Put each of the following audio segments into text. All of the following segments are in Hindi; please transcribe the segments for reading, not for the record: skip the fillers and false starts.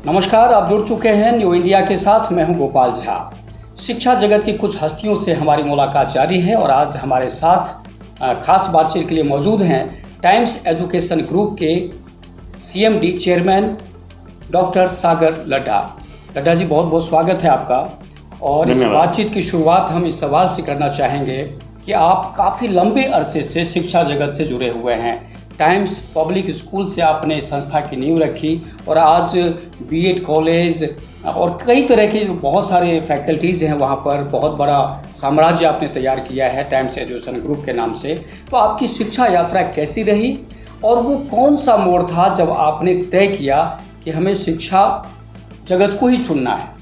नमस्कार, आप जुड़ चुके हैं न्यू इंडिया के साथ। मैं हूं गोपाल झा। शिक्षा जगत की कुछ हस्तियों से हमारी मुलाकात जारी है और आज हमारे साथ खास बातचीत के लिए मौजूद हैं टाइम्स एजुकेशन ग्रुप के CMD चेयरमैन डॉक्टर सागर लड्ढा। लड्ढा जी, बहुत बहुत स्वागत है आपका। और इस बातचीत की शुरुआत हम इस सवाल से करना चाहेंगे कि आप काफ़ी लंबे अरसे से शिक्षा जगत से जुड़े हुए हैं। टाइम्स पब्लिक स्कूल से आपने संस्था की नींव रखी और आज B.Ed कॉलेज और कई तरह के बहुत सारे फैकल्टीज़ हैं, वहाँ पर बहुत बड़ा साम्राज्य आपने तैयार किया है टाइम्स एजुकेशन ग्रुप के नाम से। तो आपकी शिक्षा यात्रा कैसी रही और वो कौन सा मोड़ था जब आपने तय किया कि हमें शिक्षा जगत को ही चुनना है?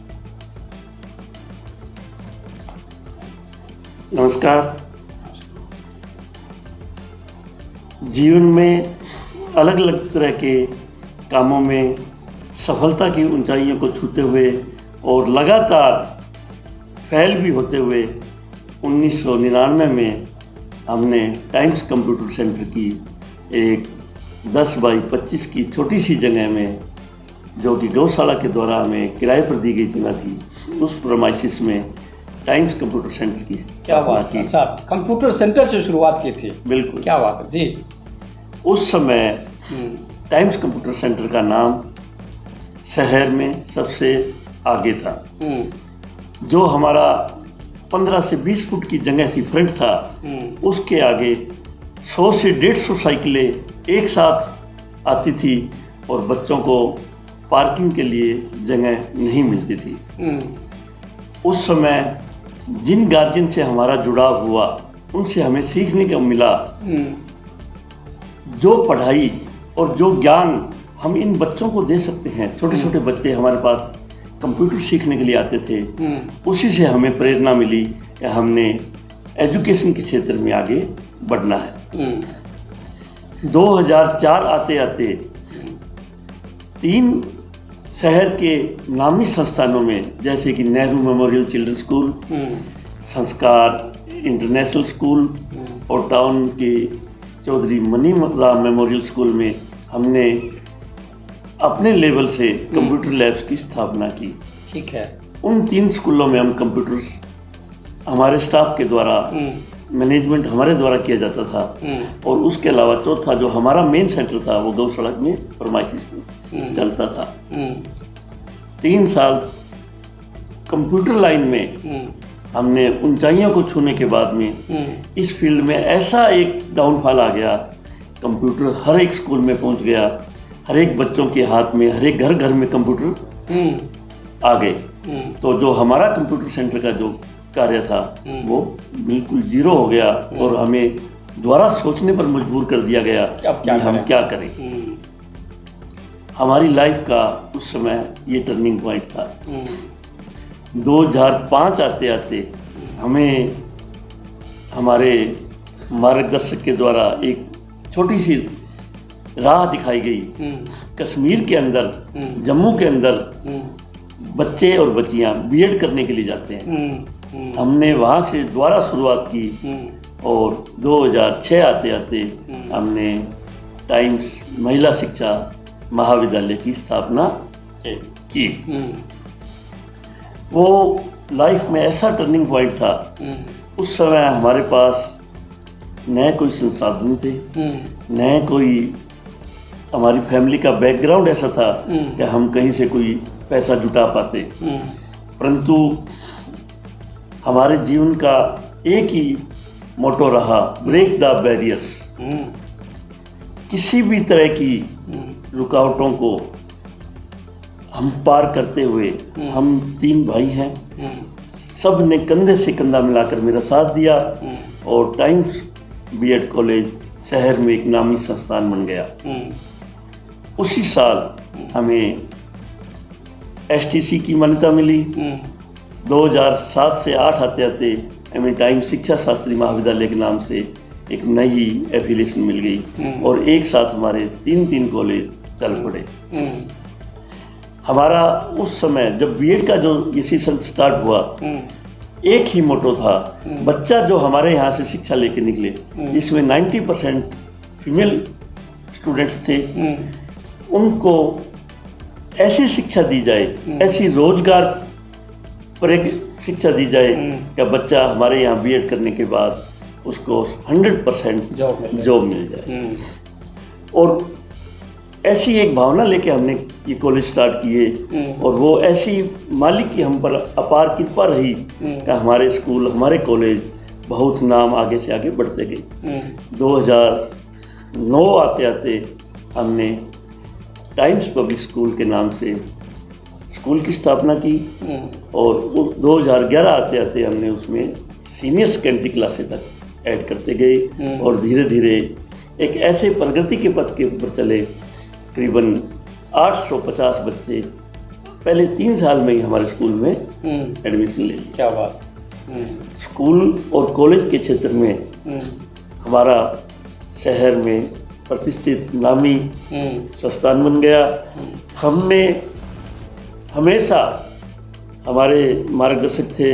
नमस्कार। जीवन में अलग अलग तरह के कामों में सफलता की ऊंचाइयों को छूते हुए और लगातार फैल भी होते हुए 1999 में हमने टाइम्स कंप्यूटर सेंटर की एक 10 बाई 25 की छोटी सी जगह में, जो कि गौशाला के द्वारा हमें किराए पर दी गई जगह थी, उस प्रोमाइसिस में टाइम्स कंप्यूटर सेंटर की क्या बात की। अच्छा, कंप्यूटर सेंटर से शुरुआत की थी? बिल्कुल, क्या बात है जी। उस समय टाइम्स कंप्यूटर सेंटर का नाम शहर में सबसे आगे था। जो हमारा 15 से 20 फुट की जगह थी, फ्रंट था, उसके आगे 100 से 150 साइकिलें एक साथ आती थी और बच्चों को पार्किंग के लिए जगह नहीं मिलती थी। उस समय जिन गार्जियन से हमारा जुड़ाव हुआ, उनसे हमें सीखने को मिला जो पढ़ाई और जो ज्ञान हम इन बच्चों को दे सकते हैं। छोटे छोटे बच्चे हमारे पास कंप्यूटर सीखने के लिए आते थे, उसी से हमें प्रेरणा मिली कि हमने एजुकेशन के क्षेत्र में आगे बढ़ना है। 2004 आते आते 3 शहर के नामी संस्थानों में, जैसे कि Nehru memorial children school, Sanskar international school और टाउन के चौधरी मनी राम मेमोरियल स्कूल में हमने अपने लेवल से कंप्यूटर लैब्स की स्थापना की। ठीक है। उन 3 स्कूलों में हम कंप्यूटर हमारे स्टाफ के द्वारा, मैनेजमेंट हमारे द्वारा किया जाता था। और उसके अलावा चौथा जो हमारा मेन सेंटर था, वो गौशाला में फरमाइशी में चलता था। 3 साल कंप्यूटर लाइन में हमने ऊंचाइयों को छूने के बाद में इस फील्ड में ऐसा एक डाउनफॉल आ गया। कंप्यूटर हर एक स्कूल में पहुंच गया, हर एक बच्चों के हाथ में, हर एक घर घर में कंप्यूटर आ गए। तो जो हमारा कंप्यूटर सेंटर का जो कार्य था वो बिल्कुल जीरो हो गया और हमें दोबारा सोचने पर मजबूर कर दिया गया कि हम क्या करें। हमारी लाइफ का उस समय ये टर्निंग पॉइंट था। 2005 आते आते हमें हमारे मार्गदर्शक के द्वारा एक छोटी सी राह दिखाई गई। कश्मीर के अंदर, जम्मू के अंदर बच्चे और बच्चियां B.Ed करने के लिए जाते हैं। हमने वहाँ से दोबारा शुरुआत की और 2006 आते आते हमने टाइम्स महिला शिक्षा महाविद्यालय की स्थापना की। वो लाइफ में ऐसा टर्निंग पॉइंट था। उस समय हमारे पास न कोई संसाधन थे, न कोई हमारी फैमिली का बैकग्राउंड ऐसा था कि हम कहीं से कोई पैसा जुटा पाते। परंतु हमारे जीवन का एक ही मोटो रहा, ब्रेक द बैरियर्स। किसी भी तरह की रुकावटों को हम पार करते हुए, हम 3 भाई हैं, सब ने कंधे से कंधा मिलाकर मेरा साथ दिया और टाइम्स B.Ed कॉलेज शहर में एक नामी संस्थान बन गया। उसी साल हमें STC की मान्यता मिली। 2007 से 8 आते आते हमें टाइम्स शिक्षा शास्त्री महाविद्यालय के नाम से एक नई एफिलिएशन मिल गई और एक साथ हमारे 3 कॉलेज चल पड़े। हमारा उस समय जब B.Ed का जो ये सीजन स्टार्ट हुआ, एक ही मोटो था, बच्चा जो हमारे यहाँ से शिक्षा लेके निकले, जिसमें 90% फीमेल स्टूडेंट्स थे, उनको ऐसी शिक्षा दी जाए, ऐसी रोजगार पर एक शिक्षा दी जाए कि बच्चा हमारे यहाँ बीएड करने के बाद उसको 100% जॉब मिल जाए। और ऐसी एक भावना लेके हमने ये कॉलेज स्टार्ट किए, और वो ऐसी मालिक की हम पर अपार कृपा रही कि हमारे स्कूल, हमारे कॉलेज बहुत नाम आगे से आगे बढ़ते गए। 2009 आते आते हमने टाइम्स पब्लिक स्कूल के नाम से स्कूल की स्थापना की, और 2011 आते आते हमने उसमें सीनियर सेकेंडरी क्लासेस तक ऐड करते गए, और धीरे धीरे एक ऐसे प्रगति के पथ के ऊपर चले। करीबन 850 बच्चे पहले 3 साल में ही हमारे स्कूल में एडमिशन ले लिया। क्या बात। स्कूल और कॉलेज के क्षेत्र में हमारा शहर में प्रतिष्ठित नामी संस्थान बन गया। हमने हमेशा, हमारे मार्गदर्शक थे,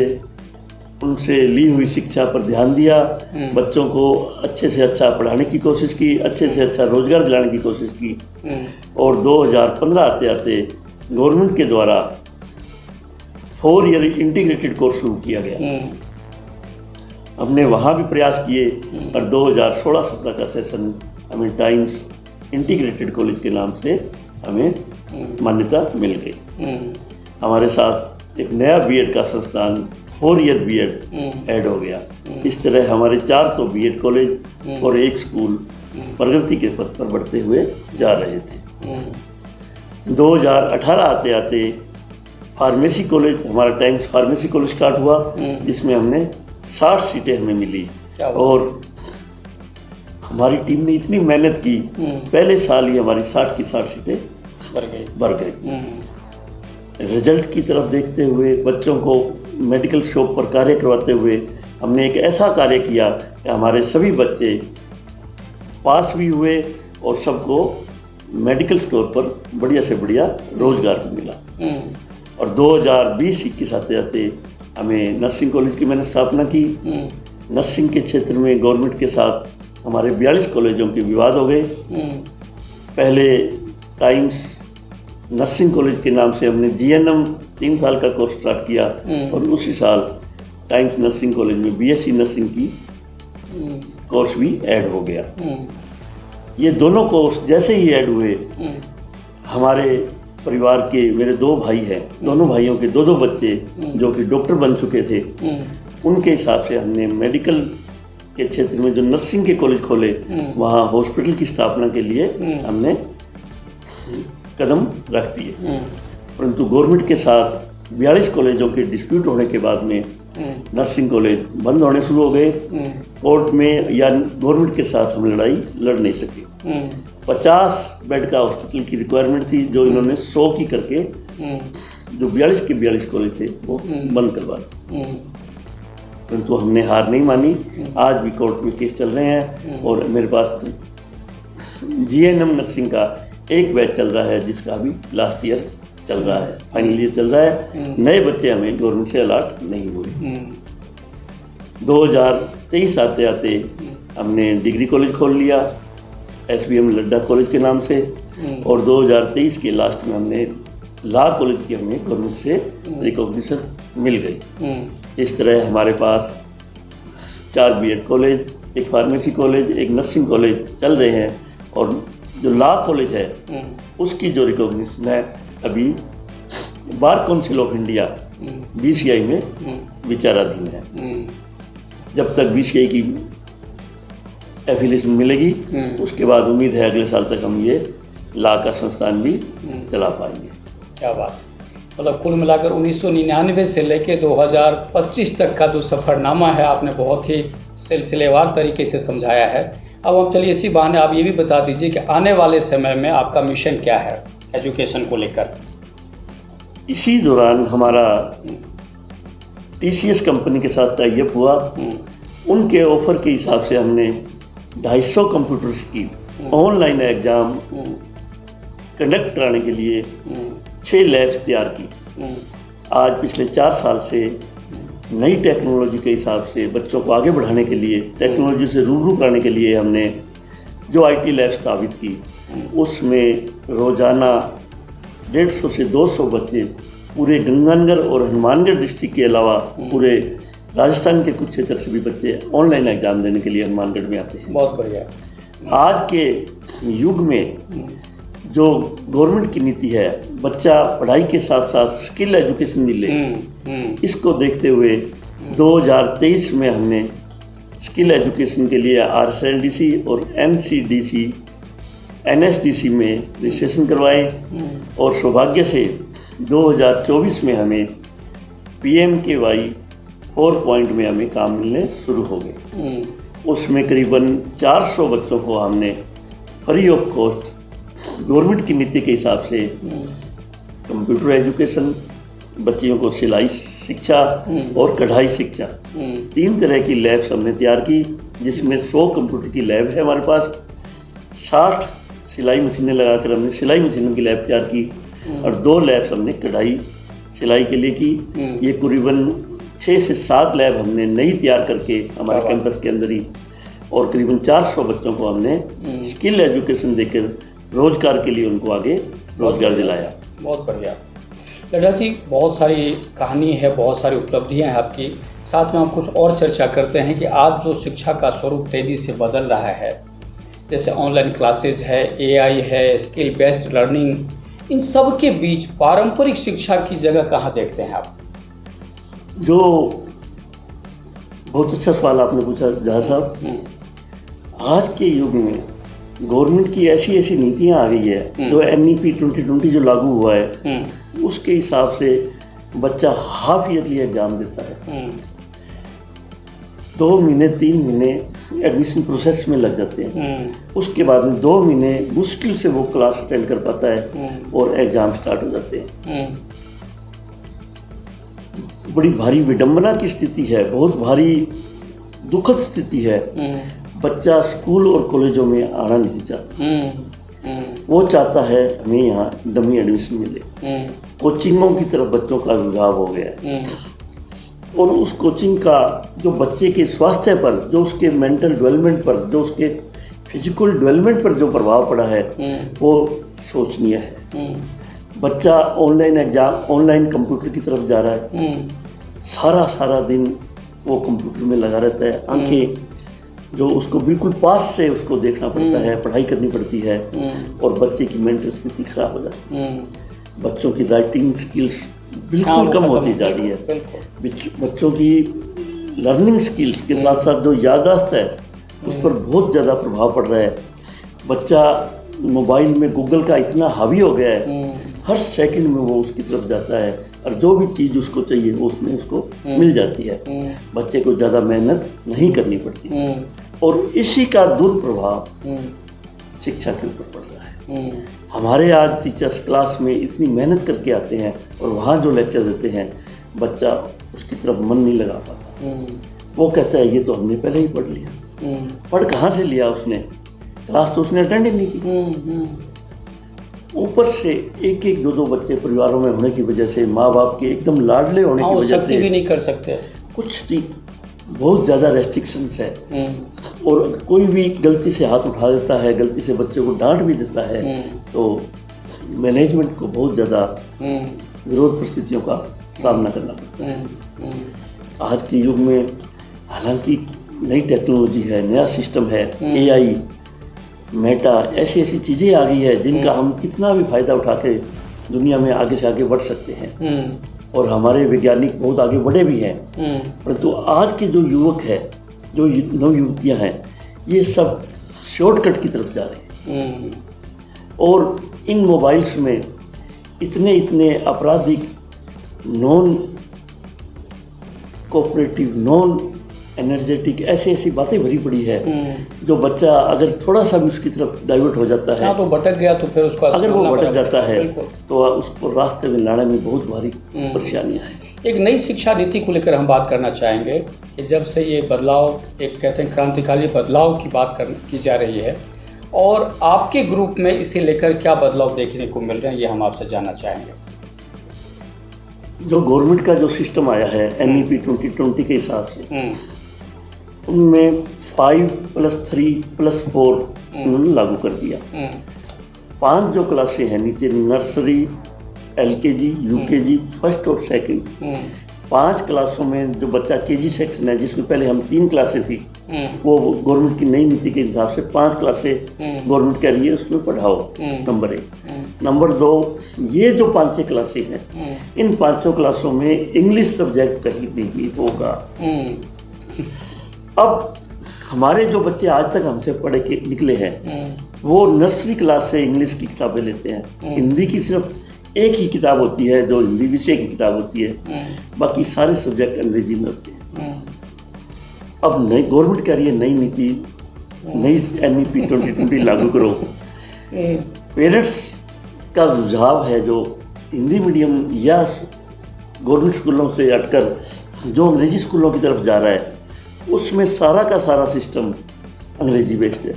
उनसे ली हुई शिक्षा पर ध्यान दिया, बच्चों को अच्छे से अच्छा पढ़ाने की कोशिश की, अच्छे से अच्छा रोजगार दिलाने की कोशिश की। और 2015 आते आते गवर्नमेंट के द्वारा 4 ईयर इंटीग्रेटेड कोर्स शुरू किया गया। हमने वहाँ भी प्रयास किए, और 2016-17 का सेशन हमें टाइम्स इंटीग्रेटेड कॉलेज के नाम से हमें मान्यता मिल गई। हमारे साथ एक नया बीएड का संस्थान 4 ईयर बीएड ऐड हो गया। इस तरह हमारे 4 तो बीएड कॉलेज और 1 स्कूल प्रगति के पथ पर बढ़ते हुए जा रहे थे। 2018 आते आते फार्मेसी कॉलेज, हमारा टाइम्स फार्मेसी कॉलेज स्टार्ट हुआ, जिसमें हमने 60 सीटें हमें मिली। और हमारी टीम ने इतनी मेहनत की, पहले साल ही हमारी 60 की 60 सीटें भर गई। रिजल्ट की तरफ देखते हुए, बच्चों को मेडिकल शॉप पर कार्य करवाते हुए हमने एक ऐसा कार्य किया कि हमारे सभी बच्चे पास भी हुए, और सबको मेडिकल स्टोर पर बढ़िया से बढ़िया रोजगार भी मिला। और 2020-21 आते आते हमें नर्सिंग कॉलेज की मैंने स्थापना की। नर्सिंग के क्षेत्र में गवर्नमेंट के साथ हमारे 42 कॉलेजों के विवाद हो गए। पहले टाइम्स नर्सिंग कॉलेज के नाम से हमने जीएनएम 3 साल का कोर्स स्टार्ट किया, और उसी साल टाइम्स नर्सिंग कॉलेज में बीएससी नर्सिंग की कोर्स भी ऐड हो गया। ये दोनों कोर्स जैसे ही ऐड हुए, हमारे परिवार के, मेरे 2 भाई हैं, दोनों भाइयों के 2-2 बच्चे जो कि डॉक्टर बन चुके थे, उनके हिसाब से हमने मेडिकल के क्षेत्र में जो नर्सिंग के कॉलेज खोले, वहाँ हॉस्पिटल की स्थापना के लिए हमने कदम रख दिए। परंतु गवर्नमेंट के साथ 42 कॉलेजों के डिस्प्यूट होने के बाद में नर्सिंग कॉलेज बंद होने शुरू हो गए। कोर्ट में या गवर्नमेंट के साथ हम लड़ाई लड़ नहीं सके। 50 बेड का हॉस्पिटल की रिक्वायरमेंट थी, जो इन्होंने 100 की करके जो 42 के 42 कॉलेज थे वो बंद करवा दिए। परंतु हमने हार नहीं मानी। आज भी कोर्ट में केस चल रहे हैं, और मेरे पास जीएनएम नर्सिंग का एक बैच चल रहा है, जिसका अभी लास्ट ईयर चल रहा है, फाइनल ईयर चल रहा है। नए बच्चे हमें गवर्नमेंट से अलॉट नहीं हुए। 2023 आते आते हमने डिग्री कॉलेज खोल लिया, SBM लड्डा कॉलेज के नाम से, और 2023 के लास्ट में हमने लॉ कॉलेज की हमें गवर्नमेंट से रिकॉग्निशन मिल गई। इस तरह हमारे पास 4 बीएड कॉलेज, एक फार्मेसी कॉलेज, एक नर्सिंग कॉलेज चल रहे हैं, और जो लॉ कॉलेज है उसकी जो रिकॉग्निशन है अभी bar council of India BCI में विचाराधीन है। जब तक BCI की एफिलिएशन मिलेगी, उसके बाद उम्मीद है अगले साल तक हम ये लॉ का संस्थान भी चला पाएंगे। क्या बात। मतलब कुल मिलाकर 1999 से लेकर 2025 तक का जो सफ़रनामा है, आपने बहुत ही सिलसिलेवार तरीके से समझाया है। अब हम चलिए इसी बहाने आप ये भी बता दीजिए कि आने वाले समय में आपका मिशन क्या है एजुकेशन को लेकर। इसी दौरान हमारा TCS कंपनी के साथ टाइप हुआ। उनके ऑफर के हिसाब से हमने 250 कंप्यूटर्स की ऑनलाइन एग्ज़ाम कंडक्ट कराने के लिए 6 लैब्स तैयार की। आज पिछले 4 साल से नई टेक्नोलॉजी के हिसाब से बच्चों को आगे बढ़ाने के लिए, टेक्नोलॉजी से रूबरू कराने के लिए हमने जो IT लैब स्थापित की, उसमें रोज़ाना 150 से 200 बच्चे पूरे गंगानगर और हनुमानगढ़ डिस्ट्रिक्ट के अलावा पूरे राजस्थान के कुछ क्षेत्र से भी बच्चे ऑनलाइन एग्जाम देने के लिए हनुमानगढ़ में आते हैं। बहुत बढ़िया। आज के युग में जो गवर्नमेंट की नीति है, बच्चा पढ़ाई के साथ साथ स्किल एजुकेशन मिले, इसको देखते हुए 2023 में हमने स्किल एजुकेशन के लिए RSLDC और NCDC NSDC में रजिस्ट्रेशन करवाए और सौभाग्य से 2024 में हमें PMKY 4 पॉइंट में हमें काम मिलने शुरू हो गए। उसमें करीबन 400 बच्चों को हमने फ्री ऑफ कॉस्ट गवर्नमेंट की नीति के हिसाब से कंप्यूटर एजुकेशन, बच्चियों को सिलाई शिक्षा और कढ़ाई शिक्षा, 3 तरह की लैब्स हमने तैयार की, जिसमें 100 कंप्यूटर की लैब है हमारे पास, 60 सिलाई मशीनें लगाकर हमने सिलाई मशीनों की लैब तैयार की और 2 लैब्स हमने कढ़ाई सिलाई के लिए की। ये करीबन 6 से 7 लैब हमने नई तैयार करके हमारे कैंपस के अंदर ही, और करीबन 400 बच्चों को हमने स्किल एजुकेशन देकर रोजगार के लिए उनको आगे रोजगार दिलाया। बहुत बढ़िया लड्डा जी, बहुत सारी कहानी है, बहुत सारी उपलब्धियां हैं आपकी। साथ में हम कुछ और चर्चा करते हैं कि आज जो शिक्षा का स्वरूप तेज़ी से बदल रहा है, जैसे ऑनलाइन क्लासेस है, AI है, स्किल बेस्ड लर्निंग, इन सब के बीच पारंपरिक शिक्षा की जगह कहाँ देखते हैं आप? जो बहुत अच्छा सवाल आपने पूछा जहाँ साहब। आज के युग में गवर्नमेंट की ऐसी ऐसी नीतियाँ आ गई है, जो NEP 2020 जो लागू हुआ है, उसके हिसाब से बच्चा हाफ ईयरली एग्जाम देता है। 2 महीने 3 महीने एडमिशन प्रोसेस में लग जाते हैं। उसके बाद में 2 महीने मुश्किल से वो क्लास अटेंड कर पाता है और एग्जाम स्टार्ट हो जाते हैं। बड़ी भारी विडंबना की स्थिति है, बहुत भारी दुखद स्थिति है। बच्चा स्कूल और कॉलेजों में आना नहीं चाहता, वो चाहता है हमें यहाँ डमी एडमिशन मिले। कोचिंगों की तरफ बच्चों का रुझाव हो गया है और उस कोचिंग का जो बच्चे के स्वास्थ्य पर, जो उसके मेंटल डेवलपमेंट पर, जो उसके फिजिकल डेवलपमेंट पर जो प्रभाव पड़ा है, वो शोचनीय है। बच्चा ऑनलाइन एग्जाम, ऑनलाइन कंप्यूटर की तरफ जा रहा है, सारा दिन वो कंप्यूटर में लगा रहता है। आंखें जो उसको बिल्कुल पास से उसको देखना पड़ता है, पढ़ाई करनी पड़ती है और बच्चे की मेंटल स्थिति खराब हो जाती है। बच्चों की राइटिंग स्किल्स बिल्कुल कम होती जा रही है। बच्चों की लर्निंग स्किल्स के साथ साथ जो याददाश्त है, उस पर बहुत ज़्यादा प्रभाव पड़ रहा है। बच्चा मोबाइल में गूगल का इतना हावी हो गया है, हर सेकंड में वो उसकी तरफ जाता है और जो भी चीज़ उसको चाहिए वो उसमें उसको मिल जाती है। बच्चे को ज़्यादा मेहनत नहीं करनी पड़ती और इसी का दुष्प्रभाव शिक्षा के ऊपर पड़ रहा है। हमारे आज टीचर्स क्लास में इतनी मेहनत करके आते हैं और वहाँ जो लेक्चर देते हैं, बच्चा उसकी तरफ मन नहीं लगा पाता। वो कहता है ये तो हमने पहले ही पढ़ लिया। पढ़ कहाँ से लिया उसने? क्लास तो उसने अटेंड ही नहीं की। ऊपर से 1-1, 2-2 बच्चे परिवारों में होने की वजह से, माँ बाप के एकदम लाडले होने की वजह से भी नहीं कर सकते कुछ नहीं, बहुत ज़्यादा रेस्ट्रिक्शंस है। और कोई भी गलती से हाथ उठा देता है, गलती से बच्चे को डांट भी देता है, तो मैनेजमेंट को बहुत ज़्यादा विरोध परिस्थितियों का सामना करना पड़ता है। आज के युग में हालांकि नई टेक्नोलॉजी है, नया सिस्टम है, AI, मेटा, ऐसी ऐसी चीज़ें आ गई है जिनका हम कितना भी फायदा उठा के दुनिया में आगे से आगे बढ़ सकते हैं और हमारे वैज्ञानिक बहुत आगे बढ़े भी हैं। परंतु आज के जो युवक है, जो नव युवतियाँ हैं, ये सब शॉर्टकट की तरफ जा रहे हैं और इन मोबाइल्स में इतने अपराधिक, नॉन कोऑपरेटिव, नॉन एनर्जेटिक, ऐसी बातें भरी पड़ी है, जो बच्चा अगर थोड़ा सा भी उसकी तरफ डाइवर्ट हो जाता है, तो भटक गया, तो फिर उसको अगर वो भटक जाता है तो उसको रास्ते में लाने में बहुत भारी परेशानियां हैं। एक नई शिक्षा नीति को लेकर हम बात करना चाहेंगे कि जब से ये बदलाव, एक कहते हैं क्रांतिकारी बदलाव की बात की जा रही है, और आपके ग्रुप में इसे लेकर क्या बदलाव देखने को मिल रहे हैं, ये हम आपसे जानना चाहेंगे। जो गवर्नमेंट का जो सिस्टम आया है NEP 2020 के हिसाब से, उनमें 5+3+4 उन्होंने लागू कर दिया। 5 जो क्लासें हैं नीचे, नर्सरी, LKG, UKG, फर्स्ट और सेकंड 5 क्लासों में जो बच्चा KG सेक्शन है, जिसमें पहले हम 3 क्लासें थी, वो गवर्नमेंट की नई नीति के हिसाब से 5 क्लासें गवर्नमेंट कह रही है उसमें पढ़ाओ। नंबर 1। नंबर 2, ये जो 5 क्लासें हैं, इन 5 क्लासों में इंग्लिश सब्जेक्ट कहीं नहीं होगा। अब हमारे जो बच्चे आज तक हमसे पढ़ के निकले हैं, वो नर्सरी क्लास से इंग्लिश की किताबें लेते हैं। हिंदी की सिर्फ एक ही किताब होती है जो हिंदी विषय की किताब होती है, बाकी सारे सब्जेक्ट अंग्रेजी में होते हैं। अब नई गवर्नमेंट कह रही है नई नीति, नई NEP 2020 लागू करो। पेरेंट्स का रुझाव है जो हिंदी मीडियम या गवर्नमेंट स्कूलों से हटकर जो अंग्रेजी स्कूलों की तरफ जा रहा है, उसमें सारा का सारा सिस्टम अंग्रेजी बेस्ड है।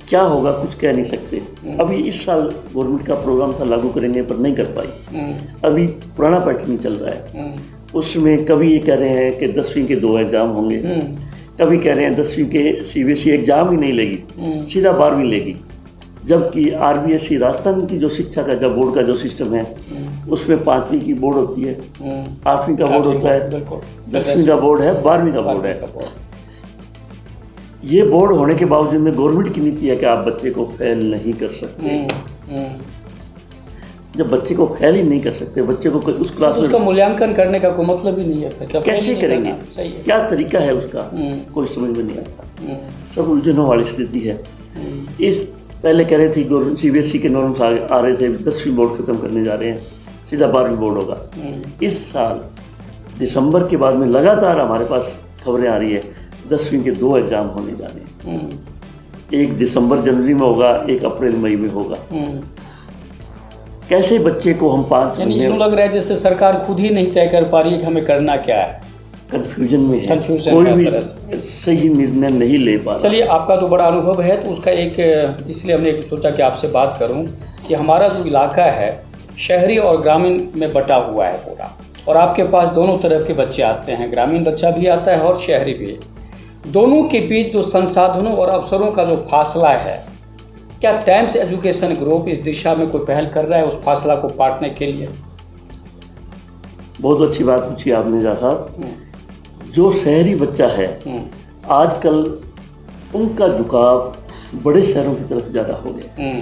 क्या होगा कुछ कह नहीं सकते। अभी इस साल गवर्नमेंट का प्रोग्राम था लागू करेंगे, पर नहीं कर पाई। अभी पुराना पैटर्न चल रहा है, उसमें कभी ये कह रहे हैं कि 10वीं के 2 एग्जाम होंगे, कभी कह रहे हैं 10वीं के CBSE एग्जाम ही नहीं लेगी, सीधा 12वीं लेगी। जबकि RBSE राजस्थान की जो शिक्षा का जब बोर्ड का जो सिस्टम है, उसमें 5वीं की बोर्ड होती है, 8वीं का बोर्ड होता है, 10वीं का बोर्ड है, 12वीं का बोर्ड है। ये बोर्ड होने के बावजूद में गवर्नमेंट की नीति है कि आप बच्चे को फेल नहीं कर सकते। जब बच्चे को फेल ही नहीं कर सकते, बच्चे को उस क्लास में उसका मूल्यांकन करने का कोई मतलब ही नहीं है। कैसे करेंगे? क्या तरीका है उसका? कोई समझ में नहीं आता। सब उलझनों वाली स्थिति है। इस पहले कह रहे थे CBSE के नॉर्म्स आ रहे थे, 10वीं बोर्ड खत्म करने जा रहे हैं, सीधा 12वीं बोर्ड होगा। इस साल दिसंबर के बाद में लगातार हमारे पास खबरें आ रही है 10वीं के 2 एग्जाम होने जा रहे हैं। एक दिसंबर जनवरी में होगा, एक अप्रैल मई में होगा। कैसे बच्चे को हम 5 महीने लग रहा है जैसे सरकार खुद ही नहीं तय कर पा रही है कि हमें करना क्या है। कंफ्यूजन में है, कोई भी सही निर्णय नहीं ले पा रहा। चलिए, आपका तो बड़ा अनुभव है, तो उसका एक इसलिए हमने सोचा कि आपसे बात करूं कि हमारा जो इलाका है शहरी और ग्रामीण में बटा हुआ है पूरा, और आपके पास दोनों तरफ के बच्चे आते हैं, ग्रामीण बच्चा भी आता है और शहरी भी। दोनों के बीच जो संसाधनों और अवसरों का जो फासला है, क्या टाइम्स एजुकेशन ग्रुप इस दिशा में कोई पहल कर रहा है उस फासला को पाटने के लिए? बहुत अच्छी बात पूछी आपने जा साहब। जो शहरी बच्चा है आजकल उनका झुकाव बड़े शहरों की तरफ ज़्यादा हो गया।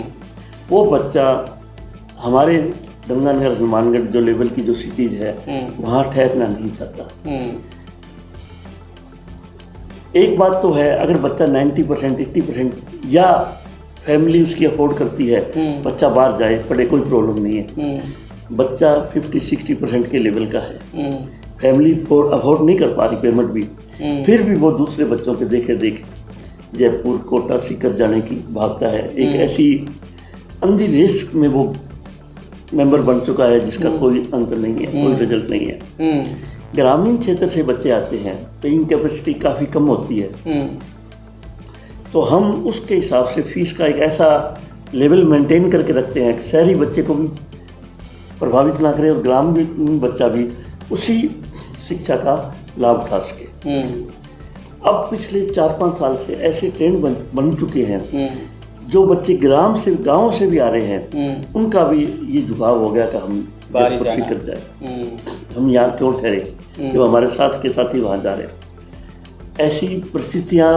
वो बच्चा हमारे गंगानगर, हनुमानगढ़ जो लेवल की जो सिटीज है वहाँ ठहरना नहीं चाहता। एक बात तो है, अगर बच्चा 90% 80% या फैमिली उसकी अफोर्ड करती है, बच्चा बाहर जाए पढ़े, कोई प्रॉब्लम नहीं है। बच्चा 50-60% के लेवल का है, फैमिली अफोर्ड नहीं कर पा रही पेमेंट भी, फिर भी वो दूसरे बच्चों के देखे जयपुर, कोटा, सीकर जाने की भागता है। एक ऐसी अंधी रेस में वो मेंबर बन चुका है जिसका कोई अंत नहीं है, कोई रिजल्ट नहीं है। ग्रामीण क्षेत्र से बच्चे आते हैं, पेइंग कैपेसिटी काफ़ी कम होती है, तो हम उसके हिसाब से फीस का एक ऐसा लेवल मेंटेन करके रखते हैं कि शहरी बच्चे को भी प्रभावित ना करे और ग्रामीण बच्चा भी उसी शिक्षा का लाभ उठा सके। अब पिछले 4-5 साल से ऐसे ट्रेंड बन चुके हैं, जो बच्चे गांव से भी आ रहे हैं, उनका भी ये झुकाव हो गया कि हम सीकर जाए, हम यहाँ क्यों ठहरे जब हमारे साथ के साथ ही वहाँ जा रहे हैं। ऐसी परिस्थितियाँ,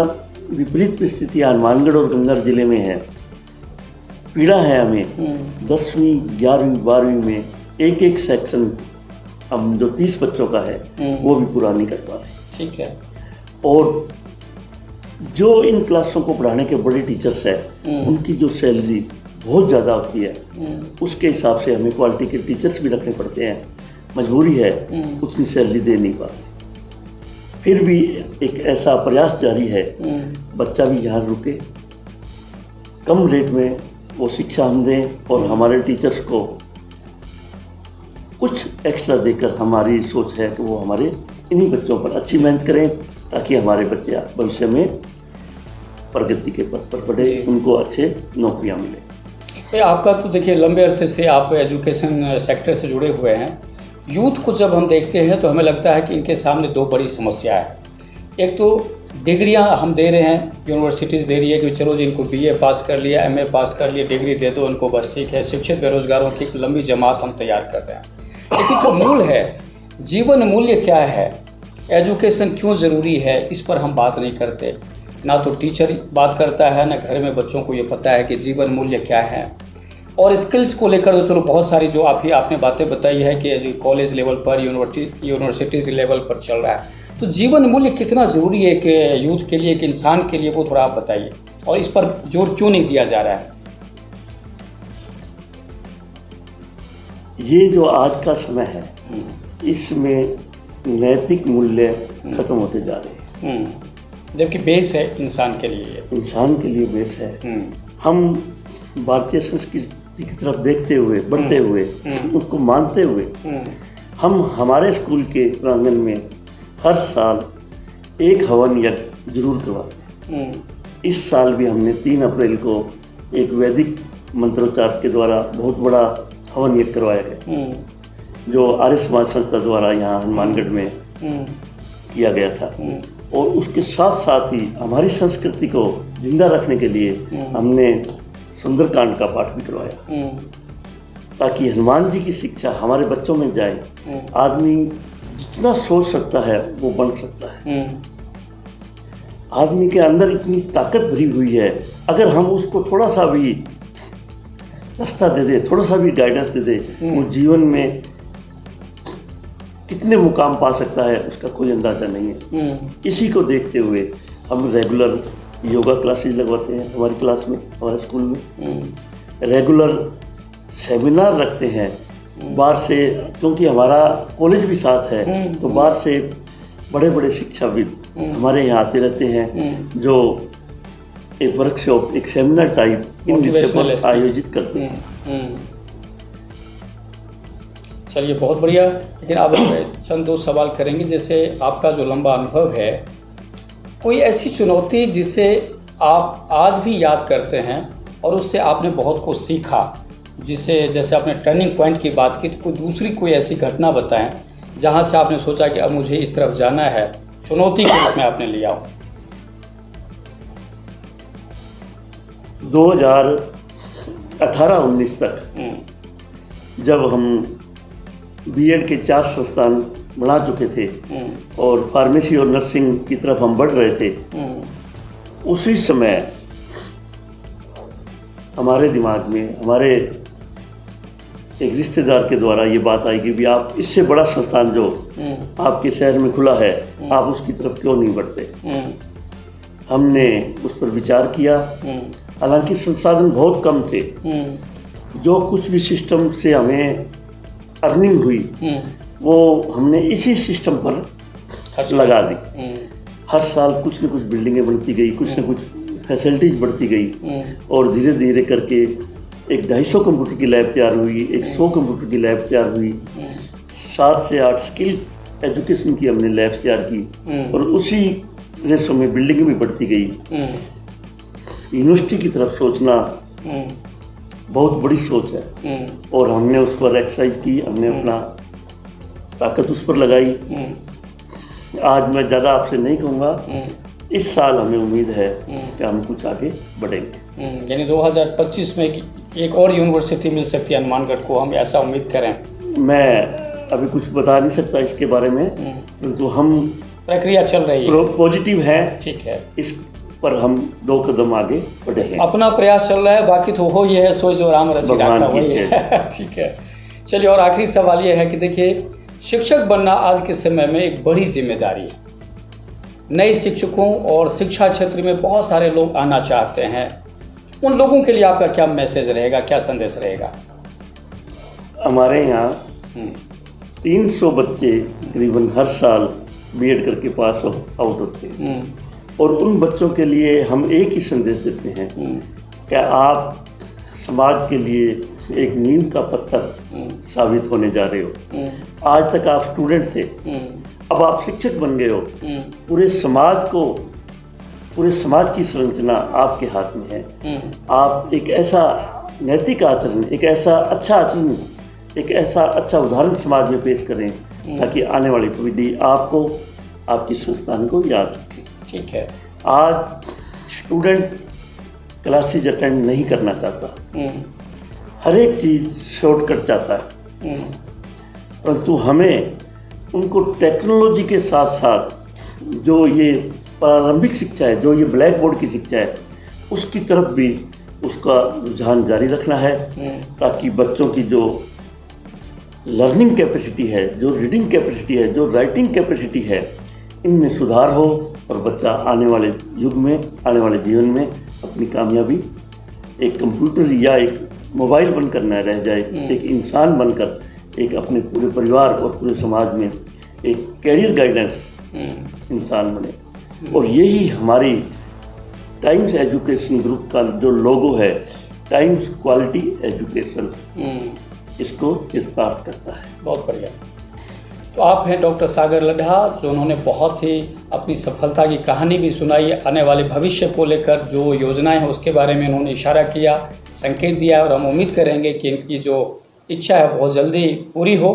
विपरीत परिस्थितियाँ हनुमानगढ़ और गंगा जिले में है। पीड़ा है हमें 10वीं, 11वीं, 12वीं में एक सेक्शन हम जो 30 बच्चों का है वो भी पूरा नहीं कर पा रहे। ठीक है। और जो इन क्लासों को पढ़ाने के बड़े टीचर्स हैं, उनकी जो सैलरी बहुत ज़्यादा होती है, उसके हिसाब से हमें क्वालिटी के टीचर्स भी रखने पड़ते हैं। मजबूरी है, उतनी सैलरी दे नहीं पाते। फिर भी एक ऐसा प्रयास जारी है, बच्चा भी यहाँ रुके, कम रेट में वो शिक्षा हम दें और हमारे टीचर्स को कुछ एक्स्ट्रा देकर, हमारी सोच है कि वो हमारे इन्हीं बच्चों पर अच्छी मेहनत करें ताकि हमारे बच्चे भविष्य में प्रगति के पथ पर बढ़े, उनको अच्छे नौकरियां मिले। आपका तो देखिए लंबे अरसे से आप एजुकेशन सेक्टर से जुड़े हुए हैं। यूथ को जब हम देखते हैं तो हमें लगता है कि इनके सामने 2 बड़ी समस्या है। एक तो डिग्रियां हम दे रहे हैं, यूनिवर्सिटीज़ दे रही है कि चलो जी इनको बीए पास कर लिया, एमए पास कर लिया, डिग्री दे दो उनको, बस ठीक है। शिक्षित बेरोजगारों की एक लंबी जमात हम तैयार कर रहे हैं। लेकिन जो मूल है, जीवन मूल्य क्या है, एजुकेशन क्यों ज़रूरी है, इस पर हम बात नहीं करते। ना तो टीचर बात करता है, ना घर में बच्चों को ये पता है कि जीवन मूल्य क्या है। और स्किल्स को लेकर तो चलो बहुत सारी जो आपने बातें बताई है कि कॉलेज लेवल पर, यूनिवर्सिटीज़ लेवल पर चल रहा है। तो जीवन मूल्य कितना ज़रूरी है कि यूथ के लिए, एक इंसान के लिए, वो थोड़ा आप बताइए, और इस पर जोर क्यों नहीं दिया जा रहा है? ये जो आज का समय है, इसमें नैतिक मूल्य खत्म होते जा रहे हैं, जबकि बेस है इंसान के लिए, इंसान के लिए बेस है। हम भारतीय संस्कृति की तरफ देखते हुए, बढ़ते हुए, उसको मानते हुए, हम हमारे स्कूल के प्रांगण में हर साल एक हवन यज्ञ जरूर करवाते हैं। इस साल भी हमने 3 अप्रैल को एक वैदिक मंत्रोच्चार के द्वारा बहुत बड़ा हवन यज्ञ करवाया गया, जो आर्य समाज संस्था द्वारा यहाँ हनुमानगढ़ में किया गया था। और उसके साथ साथ ही हमारी संस्कृति को जिंदा रखने के लिए हमने सुंदरकांड का पाठ भी करवाया, ताकि हनुमान जी की शिक्षा हमारे बच्चों में जाए। आदमी जितना सोच सकता है वो बन सकता है। आदमी के अंदर इतनी ताकत भरी हुई है, अगर हम उसको थोड़ा सा भी रास्ता दे दे, थोड़ा सा भी गाइडेंस दे दे, वो जीवन में कितने मुकाम पा सकता है उसका कोई अंदाजा नहीं है। इसी को देखते हुए हम रेगुलर योगा क्लासेस लगवाते हैं हमारी क्लास में, हमारे स्कूल में रेगुलर सेमिनार रखते हैं बाहर से, क्योंकि हमारा कॉलेज भी साथ है, तो बाहर से बड़े बड़े शिक्षाविद हमारे यहाँ आते रहते हैं, जो एक वर्कशॉप, एक सेमिनार टाइप इन विषय पर आयोजित करते हैं। चलिए, बहुत बढ़िया। लेकिन अब चंद 2 सवाल करेंगे। जैसे आपका जो लंबा अनुभव है, कोई ऐसी चुनौती जिसे आप आज भी याद करते हैं और उससे आपने बहुत कुछ सीखा, जिसे, जैसे आपने टर्निंग पॉइंट की बात की, तो कोई ऐसी घटना बताएं जहां से आपने सोचा कि अब मुझे इस तरफ जाना है, चुनौती के रूप में आपने लिया हो? 2018-19 तक जब हम बीएड के 4 संस्थान बना चुके थे और फार्मेसी और नर्सिंग की तरफ हम बढ़ रहे थे, उसी समय हमारे दिमाग में हमारे एक रिश्तेदार के द्वारा ये बात आई कि भी आप इससे बड़ा संस्थान जो आपके शहर में खुला है, आप उसकी तरफ क्यों नहीं बढ़ते। हमने उस पर विचार किया। हालांकि संसाधन बहुत कम थे, जो कुछ भी सिस्टम से हमें अर्निंग हुई वो हमने इसी सिस्टम पर लगा दी। हर साल कुछ न कुछ बिल्डिंगें बनती गई, कुछ न कुछ फैसिलिटीज बढ़ती गई, और धीरे धीरे करके एक 250 कंप्यूटर की लैब तैयार हुई, एक 100 कंप्यूटर की लैब तैयार हुई, 7 से 8 स्किल एजुकेशन की हमने लैब तैयार की, और उसी रेशो में बिल्डिंग भी बढ़ती गई। यूनिवर्सिटी की तरफ सोचना बहुत बड़ी सोच है, और हमने उस पर एक्सरसाइज की, हमने अपना ताकत उस पर लगाई। आज मैं ज़्यादा आपसे नहीं कहूँगा, इस साल हमें उम्मीद है कि हम कुछ आगे बढ़ेंगे। यानी 2025 में एक और यूनिवर्सिटी मिल सकती है हनुमानगढ़ को, हम ऐसा उम्मीद करें? मैं अभी कुछ बता नहीं सकता इसके बारे में, किंतु हम प्रक्रिया चल रही है, पॉजिटिव है। ठीक है, इस पर हम 2 कदम आगे बढ़े हैं। अपना प्रयास चल रहा है, बाकी तो हो ये है, सोच जो राम रचि राखा वही है। ठीक है, चलिए, और आखिरी सवाल ये है कि देखिए, शिक्षक बनना आज के समय में एक बड़ी जिम्मेदारी है। नए शिक्षकों और शिक्षा क्षेत्र में बहुत सारे लोग आना चाहते हैं, उन लोगों के लिए आपका क्या मैसेज रहेगा, क्या संदेश रहेगा? हमारे यहाँ 300 बच्चे करीबन हर साल बीएड करके पास आउट होते हैं, और उन बच्चों के लिए हम एक ही संदेश देते हैं कि आप समाज के लिए एक नींव का पत्थर साबित होने जा रहे हो। आज तक आप स्टूडेंट थे, अब आप शिक्षक बन गए हो। पूरे समाज की संरचना आपके हाथ में है। आप एक ऐसा नैतिक आचरण, एक ऐसा अच्छा आचरण, एक ऐसा अच्छा उदाहरण समाज में पेश करें, ताकि आने वाली पीढ़ी आपको, आपकी संस्थान को याद रखे। ठीक है। आज स्टूडेंट क्लासेज अटेंड नहीं करना चाहता, हर एक चीज़ शॉर्टकट चाहता है, परंतु हमें उनको टेक्नोलॉजी के साथ साथ जो ये प्रारंभिक शिक्षा है, जो ये ब्लैक बोर्ड की शिक्षा है, उसकी तरफ भी उसका रुझान जारी रखना है, ताकि बच्चों की जो लर्निंग कैपेसिटी है, जो रीडिंग कैपेसिटी है, जो राइटिंग कैपेसिटी है, इनमें सुधार हो और बच्चा आने वाले युग में, आने वाले जीवन में अपनी कामयाबी एक कंप्यूटर या एक मोबाइल बनकर न रह जाए, एक इंसान बनकर एक अपने पूरे परिवार और पूरे समाज में एक कैरियर गाइडेंस इंसान बने। और यही हमारी टाइम्स एजुकेशन ग्रुप का जो लोगो है, टाइम्स क्वालिटी एजुकेशन, इसको चिरस्तार्थ करता है। बहुत बढ़िया। तो आप हैं डॉक्टर सागर लड्ढा, जो उन्होंने बहुत ही अपनी सफलता की कहानी भी सुनाई, आने वाले भविष्य को लेकर जो योजनाएं हैं उसके बारे में उन्होंने इशारा किया, संकेत दिया, और हम उम्मीद करेंगे कि इनकी जो इच्छा है बहुत जल्दी पूरी हो।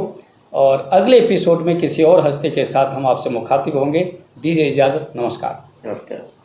और अगले एपिसोड में किसी और हस्ती के साथ हम आपसे मुखातिब होंगे। दीजिए इजाज़त। नमस्कार। नमस्कार।